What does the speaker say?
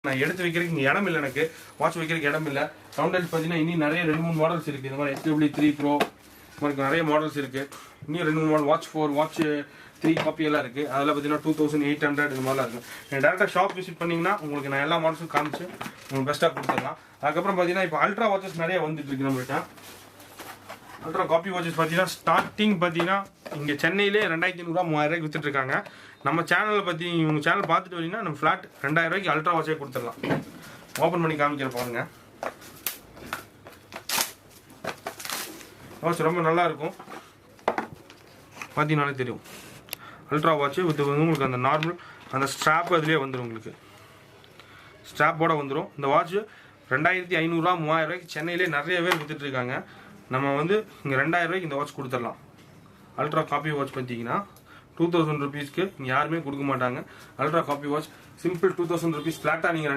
நான் எடுத்து வைக்கிறதுக்கு இடம் இல்லை, எனக்கு வாட்ச் வைக்கிறதுக்கு இடம் இல்லை. சவுண்டல்ஸ் பார்த்தீங்கன்னா இன்னும் நிறைய 2-3 மாடல்ஸ் இருக்குது. இந்த மாதிரி SW3 Pro மாதிரி நிறைய மாடல்ஸ் இருக்குது. இன்னும் 2-3 மாடல் வாட்ச் 4 வாட்ச் 3 காப்பி எல்லாம் இருக்குது. அதில் பார்த்தீங்கன்னா 2800 இது மாதிரிலாம் இருக்கும். நீங்கள் டேரெக்டாக ஷாப் விசிட் பண்ணிங்கன்னா உங்களுக்கு நான் எல்லா மாடல்ஸும் காமிச்சு உங்களுக்கு பெஸ்ட்டாக கொடுத்துடலாம். அதுக்கப்புறம் பார்த்தீங்கன்னா இப்போ அல்ட்ரா வாட்சஸ் நிறைய வந்துட்டு இருக்கு நம்மள்கிட்ட. அல்ட்ரா காப்பி வாட்சஸ் பார்த்தீங்கன்னா ஸ்டார்டிங் பார்த்தீங்கன்னா இங்கே சென்னையிலே 2500 3000 வித்துட்டு இருக்காங்க. நம்ம சேனலில் பற்றி உங்கள் சேனல் பார்த்துட்டு வரீங்கன்னா நம்ம ஃப்ளாட் 2000 அல்ட்ரா வாட்சே கொடுத்துடலாம். ஓப்பன் பண்ணி காமிக்கிற பாருங்க. வாட்ச் ரொம்ப நல்லா இருக்கும், பார்த்தீங்கன்னாலே தெரியும். அல்ட்ரா வாட்ச் வித் உங்களுக்கு அந்த நார்மல் அந்த ஸ்ட்ராப் அதுலேயே வந்துடும், உங்களுக்கு ஸ்ட்ராப்போட வந்துடும். இந்த வாட்ச் 2500 3000 சென்னையிலே நிறைய பேர் வித்துட்டு இருக்காங்க. நம்ம வந்து இங்கே 2000 இந்த வாட்ச் கொடுத்துடலாம். அல்ட்ரா காப்பி வாட்ச் பார்த்தீங்கன்னா 2000 rupees இங்கே யாருமே கொடுக்க மாட்டாங்க. Ultra copy watch simple 2000 rupees ஃப்ளாட்டாக நீங்கள்